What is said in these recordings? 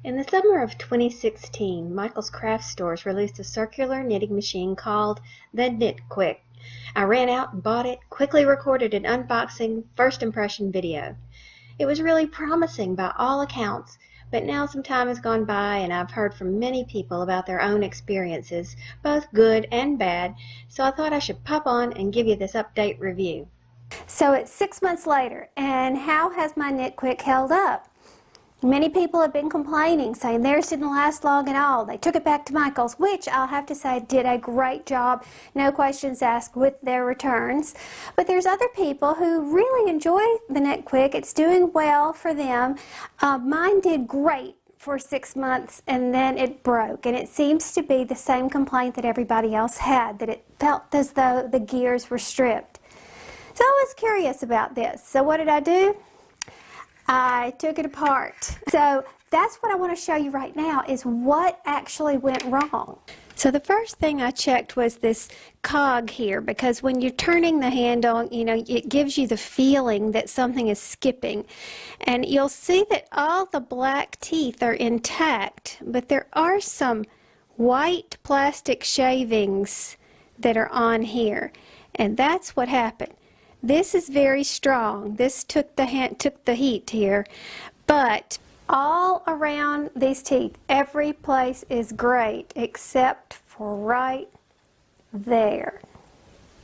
In the summer of 2016, Michael's Craft Stores released a circular knitting machine called the Knit-Quick. I ran out and bought it, quickly recorded an unboxing, first impression video. It was really promising by all accounts, but now some time has gone by and I've heard from many people about their own experiences, both good and bad, so I thought I should pop on and give you this update review. So it's 6 months later, and how has my Knit-Quick held up? Many people have been complaining, saying theirs didn't last long at all. They took it back to Michael's, which I'll have to say did a great job, no questions asked with their returns. But there's other people who really enjoy the Knit-Quick. It's doing well for them. Mine did great for 6 months and then it broke, and it seems to be the same complaint that everybody else had, that it felt as though the gears were stripped. So I was curious about this. So what did I do? I took it apart. So that's what I want to show you right now, is what actually went wrong. So the first thing I checked was this cog here, because when you're turning the handle, you know, it gives you the feeling that something is skipping. And you'll see that all the black teeth are intact, but there are some white plastic shavings that are on here. And that's what happened. This is very strong. This took the heat here, but all around these teeth, every place is great except for right there.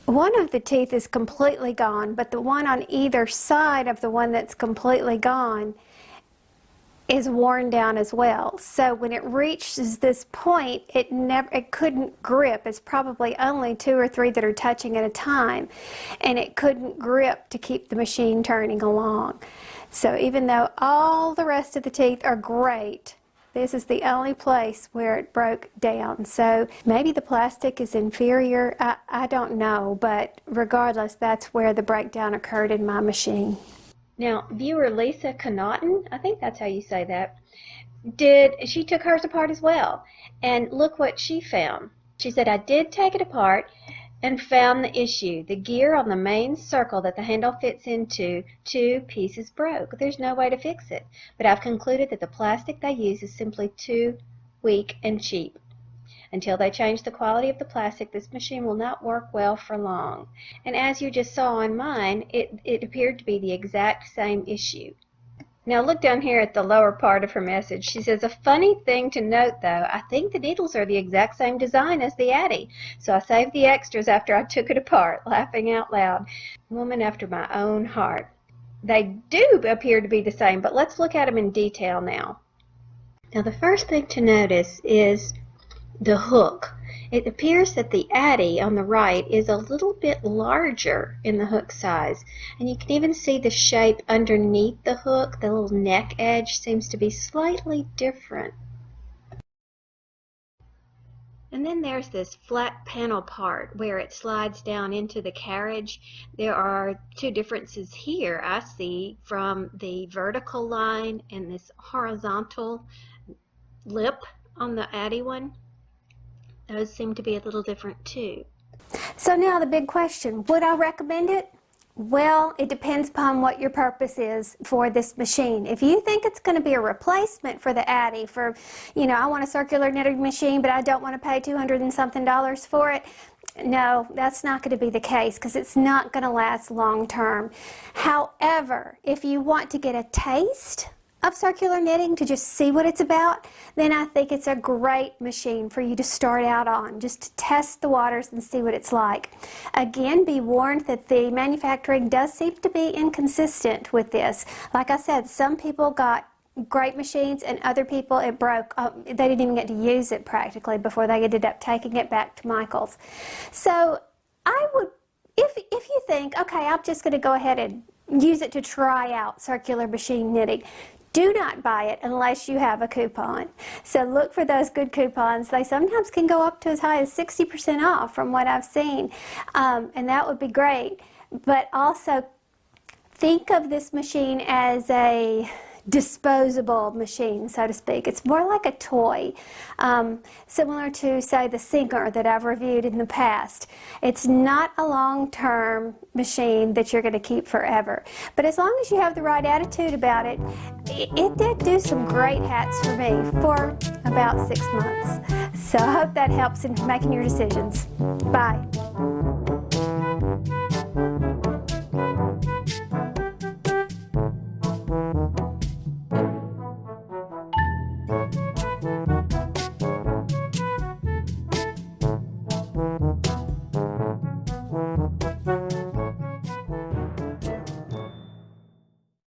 One of the teeth is completely gone, but the one on either side of the one that's completely gone is worn down as well. So when it reaches this point, it couldn't grip. It's probably only 2 or 3 that are touching at a time, and it couldn't grip to keep the machine turning along. So even though all the rest of the teeth are great, this is the only place where it broke down. So maybe the plastic is inferior. I don't know, but regardless, that's where the breakdown occurred in my machine. Now, viewer Lisa Connaughton, I think that's how you say that, she took hers apart as well. And look what she found. She said, I did take it apart and found the issue. The gear on the main circle that the handle fits into, 2 pieces broke. There's no way to fix it. But I've concluded that the plastic they use is simply too weak and cheap. Until they change the quality of the plastic, this machine will not work well for long. And as you just saw on mine, it appeared to be the exact same issue. Now look down here at the lower part of her message. She says, a funny thing to note though, I think the needles are the exact same design as the Addy, so I saved the extras after I took it apart, laughing out loud. Woman after my own heart. They do appear to be the same, but let's look at them in detail now. Now the first thing to notice is the hook. It appears that the Addy on the right is a little bit larger in the hook size, and you can even see the shape underneath the hook. The little neck edge seems to be slightly different. And then there's this flat panel part where it slides down into the carriage. There are 2 differences here I see from the vertical line and this horizontal lip on the Addy one. Those seem to be a little different too. So now the big question, would I recommend it? Well, it depends upon what your purpose is for this machine. If you think it's going to be a replacement for the Addy, for, you know, I want a circular knitting machine, but I don't want to pay $200 and something for it, no, that's not going to be the case, because it's not going to last long term. However, if you want to get a taste of circular knitting, to just see what it's about, then I think it's a great machine for you to start out on, just to test the waters and see what it's like. Again, be warned that the manufacturing does seem to be inconsistent with this. Like I said, some people got great machines and other people it broke. They didn't even get to use it practically before they ended up taking it back to Michael's. So I would, if you think, okay, I'm just going to go ahead and use it to try out circular machine knitting, do not buy it unless you have a coupon. So look for those good coupons. They sometimes can go up to as high as 60% off from what I've seen, and that would be great. But also think of this machine as a disposable machine, so to speak. It's more like a toy, similar to, say, the Sinker that I've reviewed in the past. It's not a long-term machine that you're going to keep forever. But as long as you have the right attitude about it, it did do some great hats for me for about 6 months. So I hope that helps in making your decisions. Bye.